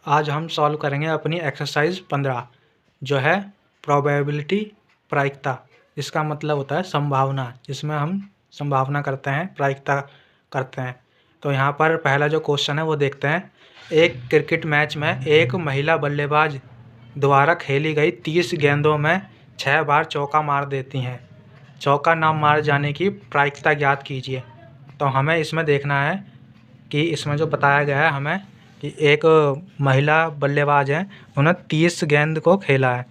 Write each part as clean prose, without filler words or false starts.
आज हम सॉल्व करेंगे अपनी एक्सरसाइज 15 जो है प्रोबेबिलिटी प्रायिकता। इसका मतलब होता है संभावना, जिसमें हम संभावना करते हैं, प्रायिकता करते हैं। तो यहाँ पर पहला जो क्वेश्चन है वो देखते हैं। एक क्रिकेट मैच में एक महिला बल्लेबाज द्वारा खेली गई 30 गेंदों में 6 बार चौका मार देती हैं। चौका ना मार जाने की प्रायिकता ज्ञात कीजिए। तो हमें इसमें देखना है कि इसमें जो बताया गया है हमें कि एक महिला बल्लेबाज है, उन्होंने 30 गेंद को खेला है।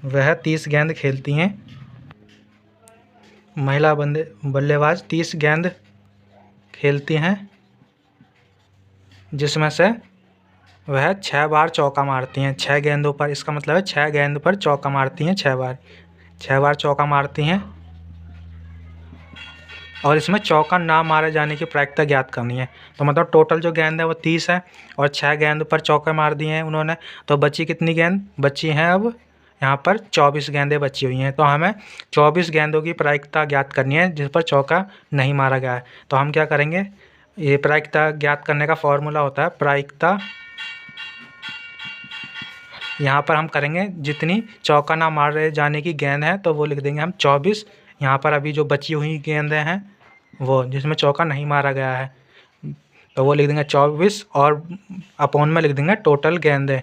वह 30 गेंद खेलती हैं। महिला बल्लेबाज 30 गेंद खेलती हैं, जिसमें से वह 6 बार चौका मारती हैं। 6 गेंदों पर, इसका मतलब है 6 गेंद पर चौका मारती हैं, 6 बार चौका मारती हैं। और इसमें चौका ना मारे जाने की प्रायिकता ज्ञात करनी है। तो मतलब टोटल जो गेंद है वो 30 है और 6 गेंद पर चौके मार दिए हैं उन्होंने। तो बची कितनी गेंद बची हैं? अब यहाँ पर 24 गेंदें बची हुई हैं। तो हमें 24 गेंदों की प्रायिकता ज्ञात करनी है जिस पर चौका नहीं मारा गया है। तो हम क्या करेंगे, ये प्रायिकता ज्ञात करने का फॉर्मूला होता है प्रायिकता। यहाँ पर हम करेंगे जितनी चौका ना मारे जाने की गेंद है तो वो लिख देंगे हम 24। यहाँ पर अभी जो बची हुई गेंदें हैं वो जिसमें चौका नहीं मारा गया है तो वो लिख देंगे 24 और अपॉन में लिख देंगे टोटल गेंदें।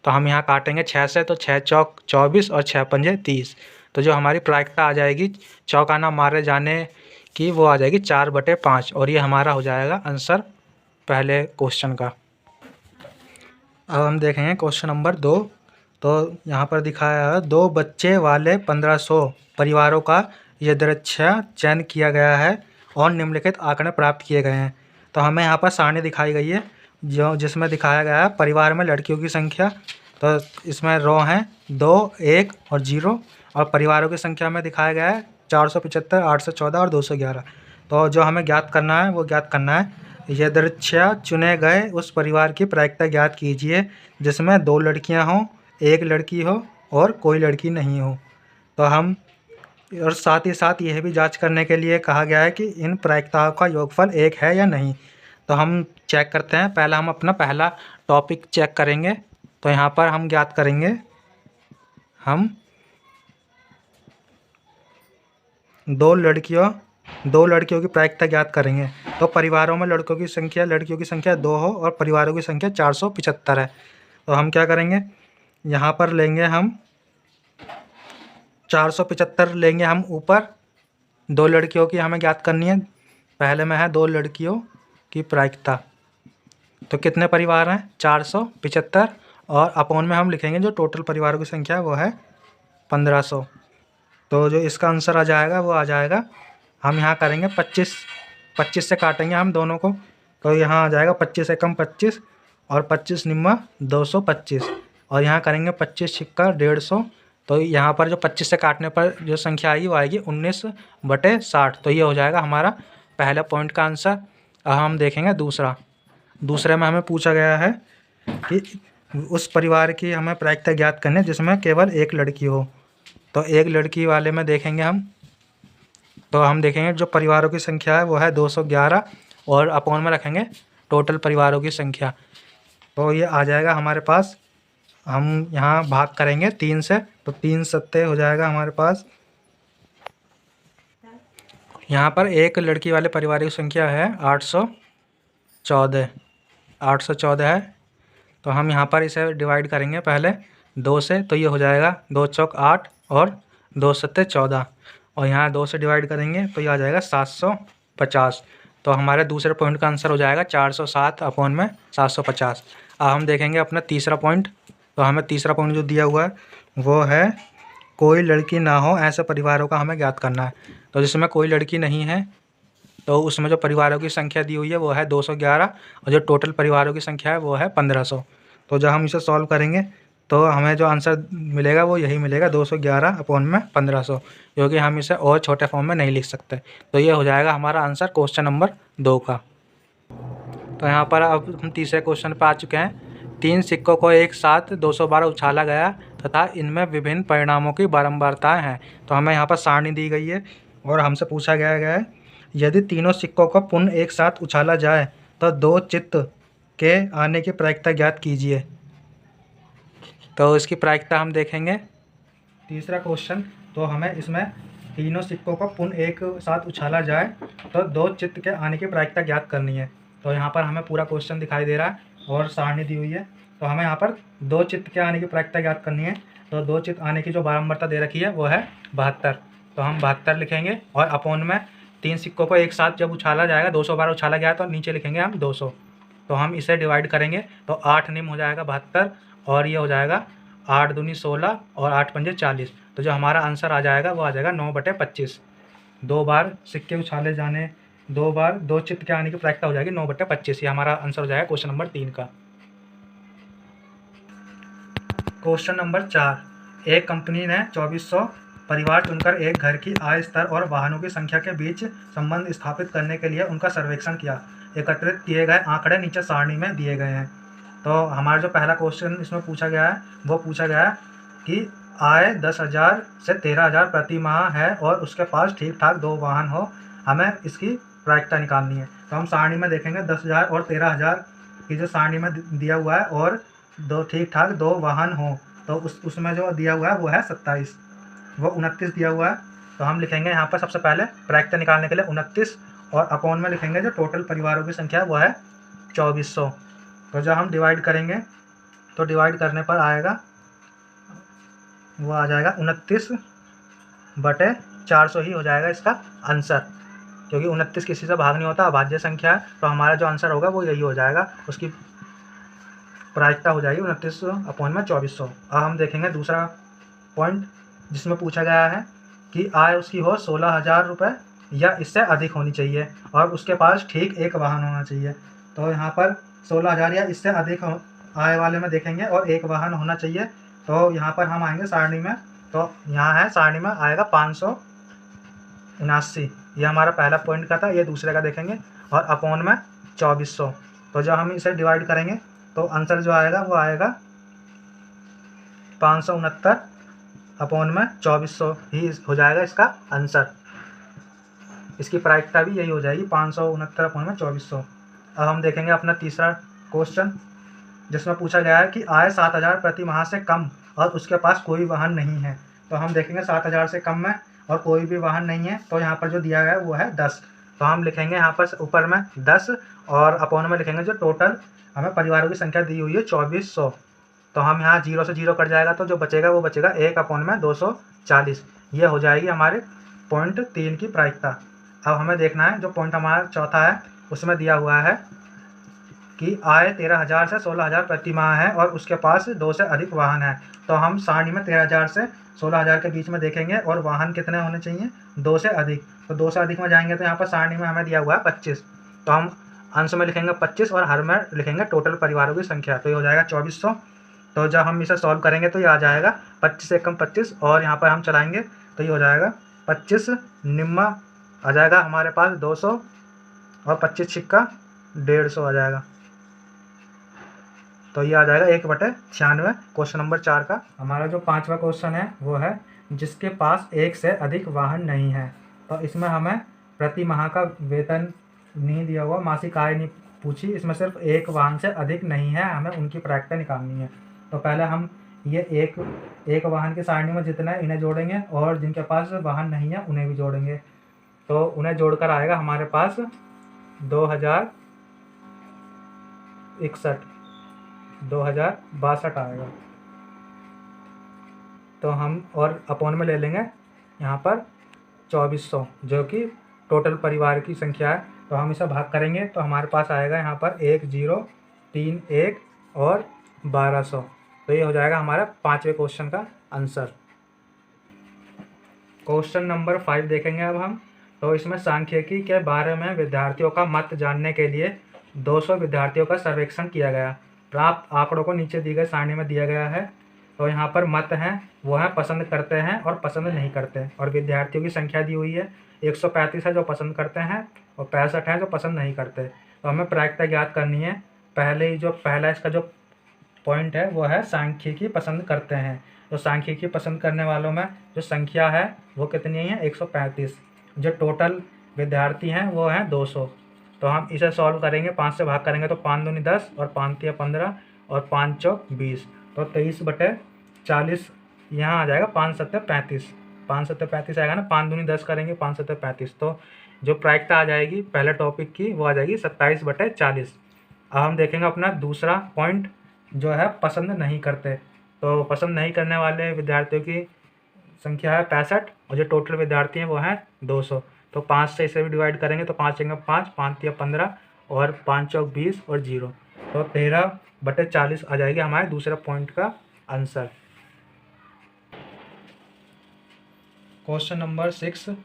तो हम यहाँ काटेंगे 6 से, तो 6 चौक 24 और 6 पंजे 30। तो जो हमारी प्रायिकता आ जाएगी चौका ना मारे जाने की वो आ जाएगी 4/5 और ये हमारा हो जाएगा आंसर पहले क्वेश्चन का। अब हम देखेंगे क्वेश्चन नंबर 2। तो यहाँ पर दिखाया है 2 बच्चे वाले 1500 परिवारों का यदृच्छा चयन किया गया है और निम्नलिखित आंकड़े प्राप्त किए गए हैं। तो हमें यहाँ पर सारणी दिखाई गई है जिसमें दिखाया गया है परिवार में लड़कियों की संख्या। तो इसमें रो हैं 2, 1 और 0 और परिवारों की संख्या में दिखाया गया है 475, 814 और 211। तो जो हमें ज्ञात करना है वो ज्ञात करना है यदृच्छा चुने गए उस परिवार की प्रायिकता ज्ञात कीजिए जिसमें 2 लड़कियां हों, 1 लड़की हो और कोई लड़की नहीं हो। तो हम और साथ ही साथ यह भी जांच करने के लिए कहा गया है कि इन प्रायिकताओं का योगफल 1 है या नहीं। तो हम चेक करते हैं। पहला हम अपना पहला टॉपिक चेक करेंगे। तो यहाँ पर हम ज्ञात करेंगे, हम 2 लड़कियों की प्रायिकता ज्ञात करेंगे। तो परिवारों में लड़कियों की संख्या 2 हो और परिवारों की संख्या 475 है। तो हम क्या करेंगे, यहाँ पर लेंगे हम 475 लेंगे हम ऊपर। 2 लड़कियों की हमें ज्ञात करनी है। पहले में है 2 लड़कियों की प्रायिकता। तो कितने परिवार हैं? 475 और अपॉन में हम लिखेंगे जो टोटल परिवारों की संख्या है वो है 1500। तो जो इसका आंसर आ जाएगा वो आ जाएगा, हम यहाँ करेंगे 25 से काटेंगे हम दोनों को। तो यहाँ आ जाएगा 25 एकम 25 और 25 निम्मा 225 और यहाँ करेंगे 25 छिक्का 150। तो यहाँ पर जो 25 से काटने पर जो संख्या आएगी वो आएगी 19/60। तो ये हो जाएगा हमारा पहला पॉइंट का आंसर। अब हम देखेंगे दूसरे में हमें पूछा गया है कि उस परिवार की हमें प्रायिकता ज्ञात करनी है जिसमें केवल 1 लड़की हो। तो 1 लड़की वाले में देखेंगे हम। तो हम देखेंगे जो परिवारों की संख्या है वो है 211 और अपॉन में रखेंगे टोटल परिवारों की संख्या। तो ये आ जाएगा हमारे पास। हम यहाँ भाग करेंगे 3 से, तो 3 सत्ते हो जाएगा हमारे पास। यहाँ पर 1 लड़की वाले परिवार की संख्या है 814 है। तो हम यहाँ पर इसे डिवाइड करेंगे पहले 2 से। तो ये हो जाएगा 2 चौक 8 और 2 सत्ते 14 और यहाँ 2 से डिवाइड करेंगे तो ये आ जाएगा 750। तो हमारे दूसरे पॉइंट का आंसर हो जाएगा 407 अपॉन में 750। अब हम देखेंगे अपना तीसरा पॉइंट। तो हमें तीसरा पॉइंट जो दिया हुआ है वो है कोई लड़की ना हो ऐसे परिवारों का हमें ज्ञात करना है। तो जिसमें कोई लड़की नहीं है तो उसमें जो परिवारों की संख्या दी हुई है वो है 211 और जो टोटल परिवारों की संख्या है वो है 1500। तो जब हम इसे सॉल्व करेंगे तो हमें जो आंसर मिलेगा वो यही मिलेगा 211 अपॉन में 1500, क्योंकि हम इसे और छोटे फॉर्म में नहीं लिख सकते। तो ये हो जाएगा हमारा आंसर क्वेश्चन नंबर 2 का। तो यहाँ पर अब हम तीसरे क्वेश्चन पर आ चुके हैं। 3 सिक्कों को एक साथ 200 बार उछाला गया तथा इनमें विभिन्न परिणामों की बारंबारताएं हैं। तो हमें यहाँ पर सारणी दी गई है और हमसे पूछा गया है यदि तीनों सिक्कों को पुनः एक साथ उछाला जाए तो 2 चित्त के आने की प्रायिकता ज्ञात कीजिए। तो इसकी प्रायिकता हम देखेंगे। तीसरा क्वेश्चन, तो हमें इसमें तीनों सिक्कों को पुनः एक साथ उछाला जाए तो 2 चित्त के आने की प्रायिकता ज्ञात करनी है। तो यहाँ पर हमें पूरा क्वेश्चन दिखाई दे रहा है और सारणी दी हुई है। तो हमें यहाँ पर 2 चित्त के आने की प्रायिकता ज्ञात करनी है। तो 2 चित्त आने की जो बारंबारता दे रखी है वो है 72। तो हम 72 लिखेंगे और अपोन में 3 सिक्कों को एक साथ जब उछाला जाएगा, 200 बार उछाला गया तो नीचे लिखेंगे हम 200। तो हम इसे डिवाइड करेंगे तो 8 निम हो जाएगा 72 और ये हो जाएगा 8 दूनी 16 और 8 पंजे 40। तो जो हमारा आंसर आ जाएगा वो आ जाएगा 9/25। 2 बार सिक्के उछाले जाने, 2 बार 2 चित्त के आने की प्रायिकता हो जाएगी 9/25। ये हमारा आंसर हो जाएगा क्वेश्चन नंबर 3 का। क्वेश्चन नंबर 4, एक कंपनी ने 2400 परिवार चुनकर एक घर की आय स्तर और वाहनों की संख्या के बीच संबंध स्थापित करने के लिए उनका सर्वेक्षण किया। एकत्रित किए गए आंकड़े नीचे सारणी में दिए गए हैं। तो हमारा जो पहला क्वेश्चन इसमें पूछा गया है वो पूछा गया है कि आय 10,000 से 13,000 प्रति माह है और उसके पास ठीक ठाक 2 वाहन हो, हमें इसकी प्रायिकता निकालनी है। तो हम सारणी में देखेंगे 10,000 और 13,000 की जो सारणी में दिया हुआ है और ठीक ठाक 2 वाहन हो, तो उसमें जो दिया हुआ है वो है 27, वो 29 दिया हुआ है। तो हम लिखेंगे यहाँ पर सबसे पहले प्रायिकता निकालने के लिए 29 और अपोन में लिखेंगे जो टोटल परिवारों की संख्या है वो है 2400। तो जब हम डिवाइड करेंगे तो डिवाइड करने पर आएगा वो आ जाएगा 29/400 ही हो जाएगा इसका आंसर, क्योंकि 29 किसी से भाग नहीं होता, अभाज्य संख्या है। तो हमारा जो आंसर होगा वो यही हो जाएगा, उसकी प्रायिकता हो जाएगी 29/2400। अब हम देखेंगे दूसरा पॉइंट जिसमें पूछा गया है कि आय उसकी हो 16,000 रुपये या इससे अधिक होनी चाहिए और उसके पास ठीक एक वाहन होना चाहिए। तो यहाँ पर 16,000 या इससे अधिक आय वाले में देखेंगे और एक वाहन होना चाहिए। तो यहाँ पर हम आएंगे सारणी में, तो यहाँ है सारणी में आएगा 579, ये हमारा पहला पॉइंट का था। ये दूसरे का देखेंगे और अपोन में 2400। तो जब हम इसे डिवाइड करेंगे तो आंसर जो आएगा वो आएगा 569 अपोन में 2400 ही हो जाएगा इसका आंसर। इसकी प्रायिकता भी यही हो जाएगी 569 अपोन में 2400। अब हम देखेंगे अपना तीसरा क्वेश्चन जिसमें पूछा गया है कि आय 7,000 प्रति माह से कम और उसके पास कोई वाहन नहीं है। तो हम देखेंगे 7,000 से कम में और कोई भी वाहन नहीं है, तो यहाँ पर जो दिया गया है वो है 10। तो हम लिखेंगे यहाँ पर ऊपर में 10 और अपोन में लिखेंगे जो टोटल हमें परिवारों की संख्या दी हुई है 2400। तो हम यहाँ 0 से 0 कट जाएगा तो जो बचेगा वो बचेगा 1 अपोन में 240। ये हो जाएगी हमारे पॉइंट 3 की प्रायिकता। अब हमें देखना है जो पॉइंट हमारा चौथा है उसमें दिया हुआ है कि आय 13,000 से 16,000 प्रति माह है और उसके पास 2 से अधिक वाहन है। तो हम सारणी में 13,000 से 16,000 के बीच में देखेंगे और वाहन कितने होने चाहिए, 2 से अधिक। तो 2 से अधिक में जाएंगे तो यहाँ पर सारणी में हमें दिया हुआ है 25। तो हम अंश में लिखेंगे 25 और हर में लिखेंगे टोटल परिवारों की संख्या। तो ये हो जाएगा 2400। तो जब हम इसे सॉल्व करेंगे तो ये आ जाएगा 25 से कम 25 और यहाँ पर हम चलाएंगे तो ये हो जाएगा 25 निम्मा आ जाएगा हमारे पास 200 और 25 छिक्का 150 आ जाएगा। तो ये आ जाएगा 1/96 क्वेश्चन नंबर 4 का। हमारा जो 5वां क्वेश्चन है वो है जिसके पास एक से अधिक वाहन नहीं है। तो इसमें हमें प्रति माह का वेतन नहीं दिया हुआ, मासिक आय नहीं पूछी, इसमें सिर्फ एक वाहन से अधिक नहीं है, हमें उनकी प्रायिकता निकालनी है। तो पहले हम ये एक वाहन की सारणी में जितना है इन्हें जोड़ेंगे और जिनके पास वाहन नहीं है उन्हें भी जोड़ेंगे। तो उन्हें जोड़कर आएगा हमारे पास 2062 आएगा। तो हम और अपोन में ले लेंगे यहाँ पर 2400 जो कि टोटल परिवार की संख्या है। तो हम इसे भाग करेंगे तो हमारे पास आएगा यहाँ पर 1031 और 1200। तो ये हो जाएगा हमारा 5वें क्वेश्चन का आंसर। क्वेश्चन नंबर 5 देखेंगे अब हम। तो इसमें सांख्यिकी के बारे में विद्यार्थियों का मत जानने के लिए 200 विद्यार्थियों का सर्वेक्षण किया गया। प्राप्त आंकड़ों को नीचे दी गई सारणी में दिया गया है। तो यहाँ पर मत हैं वो है पसंद करते हैं और पसंद नहीं करते, और विद्यार्थियों की संख्या दी हुई है 135 है जो पसंद करते हैं और 65 है जो पसंद नहीं करते। तो हमें प्रायिकता ज्ञात करनी है। पहले ही जो पहला इसका जो पॉइंट है वो है सांख्यिकी पसंद करते हैं। तो सांख्यिकी पसंद करने वालों में जो संख्या है वो कितनी है, 135। जो टोटल विद्यार्थी हैं वो हैं 200। तो हम इसे सॉल्व करेंगे, 5 से भाग करेंगे तो 5 दूनी 10 और 5 तिया 15 और 5 चौक 20, तो 23/40 यहाँ आ जाएगा 5 सत्ते 35, 5 सत्ते 35 आएगा ना, 5 दूनी 10 करेंगे 5 सत्ते 35, तो जो प्रायिकता आ जाएगी पहले टॉपिक की वो आ जाएगी 27/40। अब हम देखेंगे अपना दूसरा पॉइंट जो है पसंद नहीं करते। तो पसंद नहीं करने वाले विद्यार्थियों की संख्या है 65 और जो टोटल विद्यार्थी हैं वो हैं 200। तो 5 से इसे भी डिवाइड करेंगे तो 5 जगह 5, 5 तिया 15 और 5 चौक 20 और 0, तो 13/40 आ जाएगी हमारे दूसरे पॉइंट का आंसर। क्वेश्चन नंबर 6,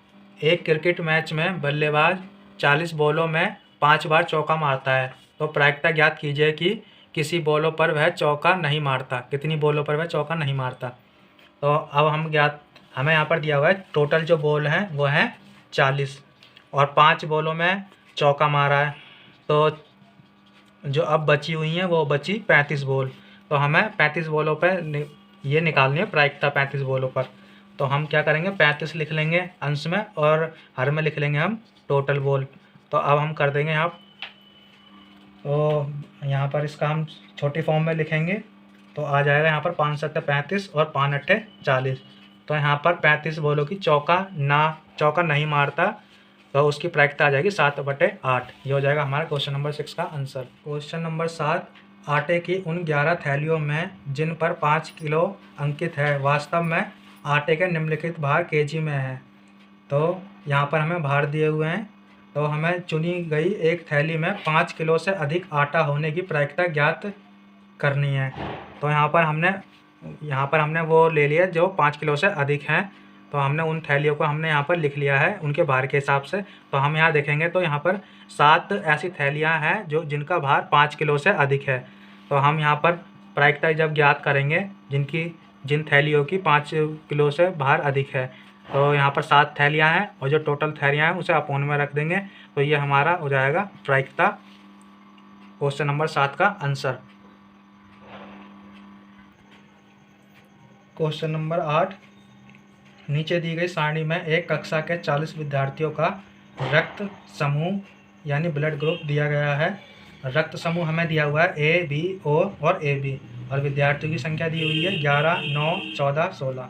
एक क्रिकेट मैच में बल्लेबाज 40 बॉलों में 5 बार चौका मारता है, तो प्रायिकता ज्ञात कीजिए कि किसी बॉलों पर वह चौका नहीं मारता, कितनी बॉलों पर वह चौका नहीं मारता। तो अब हमें यहाँ पर दिया हुआ है टोटल जो बॉल हैं वो हैं 40 और 5 बॉलों में चौका मारा है, तो जो अब बची हुई हैं वो बची 35 बॉल, तो हमें 35 बॉलों पर ये निकालनी है प्रायिकता 35 बॉलों पर। तो हम क्या करेंगे 35 लिख लेंगे अंश में और हर में लिख लेंगे हम टोटल बॉल। तो अब हम कर देंगे यहाँ पर इसका हम छोटी फॉर्म में लिखेंगे, तो आ जाएगा यहाँ पर 5 सत्ते 35 और 5 अट्ठे 40। तो यहाँ पर 35 बॉलों की चौका नहीं मारता, तो उसकी प्रायिकता आ जाएगी 7/8। ये हो जाएगा हमारा क्वेश्चन नंबर 6 का आंसर। क्वेश्चन नंबर 7, आटे की उन 11 थैलियों में जिन पर 5 किलो अंकित है वास्तव में आटे के निम्नलिखित भार केजी में है। तो यहाँ पर हमें भार दिए हुए हैं, तो हमें चुनी गई एक थैली में 5 किलो से अधिक आटा होने की प्रायिकता ज्ञात करनी है। तो यहाँ पर हमने वो ले लिया जो 5 किलो से अधिक हैं, तो हमने उन थैलियों को हमने यहाँ पर लिख लिया है उनके भार के हिसाब से। तो हम यहाँ देखेंगे तो यहाँ पर 7 ऐसी थैलियाँ हैं जिनका भार 5 किलो से अधिक है। तो हम यहाँ पर प्रायिकता जब ज्ञात करेंगे जिन थैलियों की 5 किलो से भार अधिक है, तो यहाँ पर 7 थैलियाँ हैं और जो टोटल थैलियाँ हैं उसे अपोन में रख देंगे, तो ये हमारा हो जाएगा प्रायिकता क्वेश्चन नंबर 7 का आंसर। क्वेश्चन नंबर 8, नीचे दी गई सारणी में एक कक्षा के 40 विद्यार्थियों का रक्त समूह यानी ब्लड ग्रुप दिया गया है। रक्त समूह हमें दिया हुआ है ए, बी, ओ और ए बी, और विद्यार्थियों की संख्या दी हुई है 11, 9, 14, 16।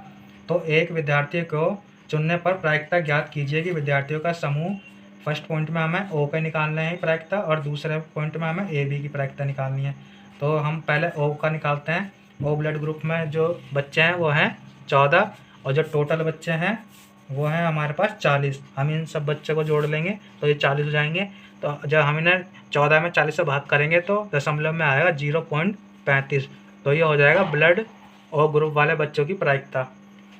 तो एक विद्यार्थी को चुनने पर प्रायिकता ज्ञात कीजिए कि विद्यार्थियों का समूह, फर्स्ट पॉइंट में हमें ओ का निकालना है प्रायिकता और दूसरे पॉइंट में हमें ए बी की प्रायिकता निकालनी है। तो हम पहले ओ का निकालते हैं। ओ ब्लड ग्रुप में जो बच्चे हैं वो हैं 14 और जो टोटल बच्चे हैं वो हैं हमारे पास 40। हम इन सब बच्चों को जोड़ लेंगे तो ये 40 हो जाएंगे। तो जब हम इन्हें 14 में 40 से भाग करेंगे तो दशमलव में आएगा 0.35, तो ये हो जाएगा ब्लड ओ ग्रुप वाले बच्चों की प्रायिकता।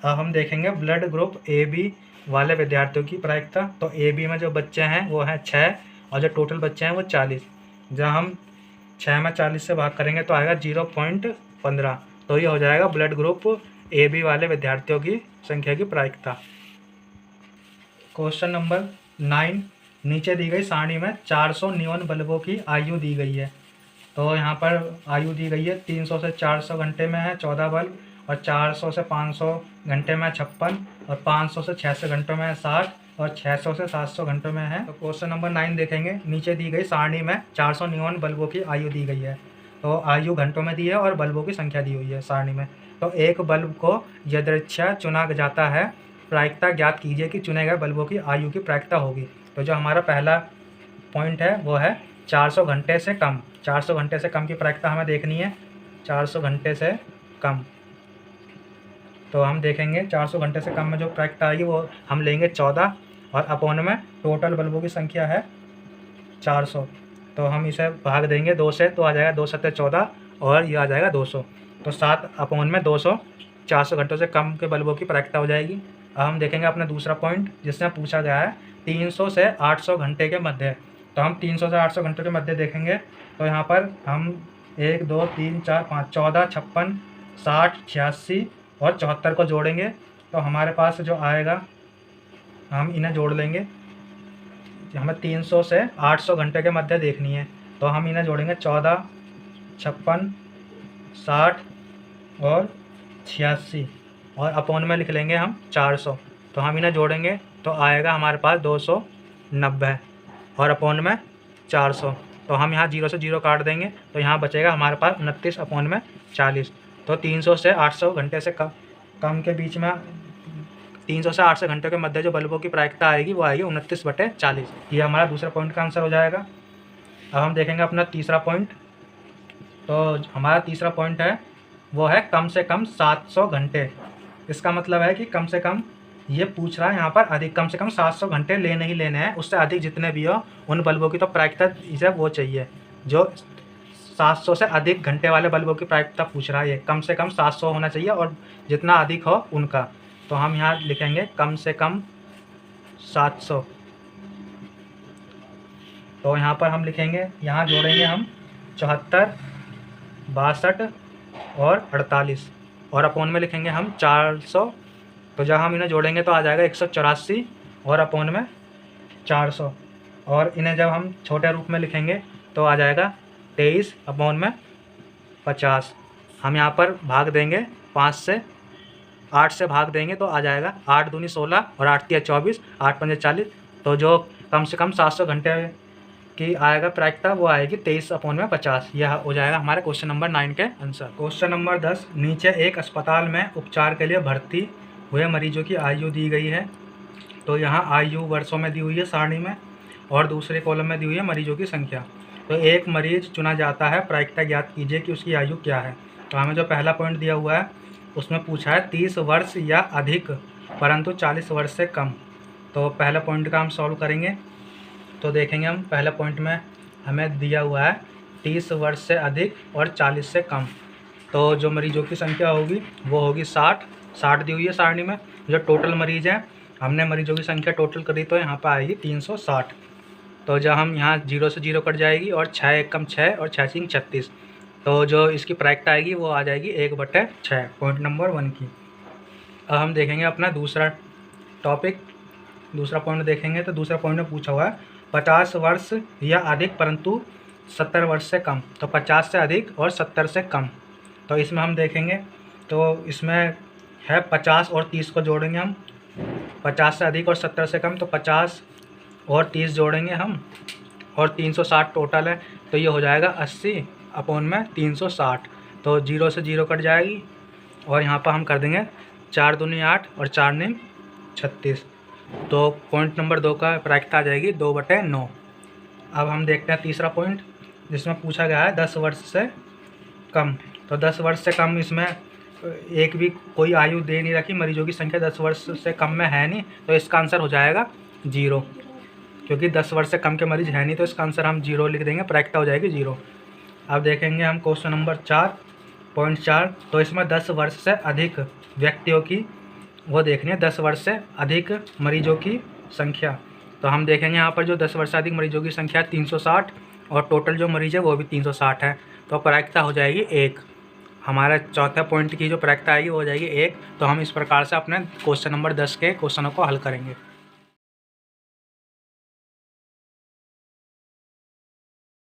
अब हम देखेंगे ब्लड ग्रुप ए बी वाले विद्यार्थियों की प्रायिकता। तो ए बी में जो बच्चे हैं वो हैं 6 और जो टोटल बच्चे हैं वो 40। जब हम 6 में 40 से भाग करेंगे तो आएगा 0.15, तो ये हो जाएगा ब्लड ग्रुप ए बी वाले विद्यार्थियों की संख्या की प्रायिकता। क्वेश्चन नंबर 9, नीचे दी गई सारणी में 400 नियॉन बल्बों की आयु दी गई है। तो यहाँ पर आयु दी गई है 300 से 400 घंटे में है 14 बल्ब, और 400 से 500 घंटे में 56, और 500 से 600 घंटों में 60, और 600 से 700 घंटों में है। तो क्वेश्चन नंबर 9 देखेंगे, नीचे दी गई सारणी में 400 नियॉन बल्बों की आयु दी गई है। तो आयु घंटों में दी है और बल्बों की संख्या दी हुई है सारणी में। तो एक बल्ब को यदृच्छा चुना जाता है, प्रायिकता ज्ञात कीजिए कि चुने गए बल्बों की आयु की प्रायिकता होगी। तो जो हमारा पहला पॉइंट है वो है 400 घंटे से कम। 400 घंटे से कम की प्रायिकता हमें देखनी है, 400 घंटे से कम। तो हम देखेंगे 400 घंटे से कम में जो प्रायिकता आएगी वो हम लेंगे 14 और अपोन में टोटल बल्बों की संख्या है 400, तो हम इसे भाग देंगे 2 से, तो आ जाएगा 2 सत्ते 14 और ये आ जाएगा 200। तो 7 अपोन में 200, 400 घंटों से कम के बल्बों की प्रायिकता हो जाएगी। अब हम देखेंगे अपना दूसरा पॉइंट जिसमें पूछा गया है 300 से 800 घंटे के मध्य। तो हम 300 से 800 घंटे के मध्य देखेंगे, तो यहाँ पर हम 1, 2, 3, 4, 5, 14, 56, 60, 86 और 74 को जोड़ेंगे, तो हमारे पास जो आएगा हम इन्हें जोड़ लेंगे। हमें 300 से 800 घंटे के मध्य देखनी है, तो हम इन्हें जोड़ेंगे 14, 56, 60 और 86 और अपोन में लिख लेंगे हम 400। तो हम इन्हें जोड़ेंगे तो आएगा हमारे पास 290 और अपोन में 400। तो हम यहाँ 0 से 0 काट देंगे तो यहाँ बचेगा हमारे पास 29/40। तो 300 से 800 घंटे से कम के बीच में 300 से 800 घंटे के मध्य जो बल्बों की प्रायिकता आएगी वो आएगी 29/40। ये हमारा दूसरा पॉइंट का आंसर हो जाएगा। अब हम देखेंगे अपना तीसरा पॉइंट। तो हमारा तीसरा पॉइंट है वो है कम से कम 700 घंटे। इसका मतलब है कि कम से कम ये पूछ रहा है यहाँ पर अधिक कम से कम 700 घंटे लेने ही लेने हैं, उससे अधिक जितने भी हो उन बल्बों की तो प्रायिकता इसे वो चाहिए। जो 700 से अधिक घंटे वाले बल्बों की प्रायिकता पूछ रहा है, ये कम से कम 700 होना चाहिए और जितना अधिक हो उनका। तो हम यहाँ लिखेंगे कम से कम 700। तो यहाँ पर हम लिखेंगे, यहाँ जोड़ेंगे हम 74, 62 और 48 और अपोन में लिखेंगे हम 400। तो जब हम इन्हें जोड़ेंगे तो आ जाएगा 184 और अपोन में 400। और इन्हें जब हम छोटे रूप में लिखेंगे तो आ जाएगा 23 अपोन में 50। हम यहाँ पर भाग देंगे 5 से, 8 से भाग देंगे तो आ जाएगा 8 दूनी 16 और 8 तिया 24, 8 पंजे 40। तो जो कम से कम 700 घंटे की आएगा प्रायिकता वो आएगी 23 अपोन में 50। यह हो जाएगा हमारे क्वेश्चन नंबर 9 के आंसर। क्वेश्चन नंबर 10, नीचे एक अस्पताल में उपचार के लिए भर्ती हुए मरीजों की आयु दी गई है। तो यहाँ आयु वर्षों में दी हुई है सारणी में और दूसरे कॉलम में दी हुई है मरीजों की संख्या। तो एक मरीज चुना जाता है, प्रायिकता ज्ञात कीजिए कि उसकी आयु क्या है। तो हमें जो पहला पॉइंट दिया हुआ है उसमें पूछा है 30 वर्ष या अधिक परंतु 40 वर्ष से कम। तो पहला पॉइंट का हम सॉल्व करेंगे। तो देखेंगे हम पहले पॉइंट में हमें दिया हुआ है 30 वर्ष से अधिक और 40 से कम। तो जो मरीजों की संख्या होगी वो होगी 60 दी हुई है सारणी में। जो टोटल मरीज हैं, हमने मरीजों की संख्या टोटल करी तो यहाँ पर आएगी 360। तो जब हम यहाँ 0 से 0 कट जाएगी और 6 एक कम 6 और 6 3 36। तो जो इसकी प्रायिकता आएगी वो आ जाएगी 1/6, पॉइंट नंबर 1 की। अब हम देखेंगे अपना दूसरा टॉपिक, दूसरा पॉइंट देखेंगे। तो दूसरा पॉइंट में पूछा हुआ है 50 वर्ष या अधिक परंतु 70 वर्ष से कम। तो 50 से अधिक और 70 से कम। तो इसमें हम देखेंगे तो इसमें है 50 और 30 को जोड़ेंगे हम। 50 से अधिक और 70 से कम, तो 50 और 30 जोड़ेंगे हम और 360 टोटल है। तो ये हो जाएगा 80 अपोन में 360। तो 0 से 0 कट जाएगी और यहाँ पर हम कर देंगे 4 दूनी 8 और 4 9 36। तो पॉइंट नंबर 2 का प्रायिकता आ जाएगी 2/9। अब हम देखते हैं तीसरा पॉइंट जिसमें पूछा गया है 10 वर्ष से कम। तो 10 वर्ष से कम, इसमें एक भी कोई आयु दे नहीं रखी, मरीजों की संख्या 10 वर्ष से कम में है नहीं। तो इसका आंसर हो जाएगा 0, क्योंकि 10 वर्ष से कम के मरीज है नहीं। तो इसका आंसर हम 0 लिख देंगे, प्रायिकता हो जाएगी 0। अब देखेंगे हम क्वेश्चन नंबर 4.4। तो इसमें 10 वर्ष से अधिक व्यक्तियों की वो देखनी है, 10 वर्ष से अधिक मरीजों की संख्या। तो हम देखेंगे यहाँ पर जो 10 वर्ष से अधिक मरीजों की संख्या 360 और टोटल जो मरीज है वो भी 360 है। तो प्रायिकता हो जाएगी 1। हमारा चौथा पॉइंट की जो प्रायिकता आएगी वो हो जाएगी 1। तो हम इस प्रकार से अपने क्वेश्चन नंबर 10 के क्वेश्चनों को हल करेंगे।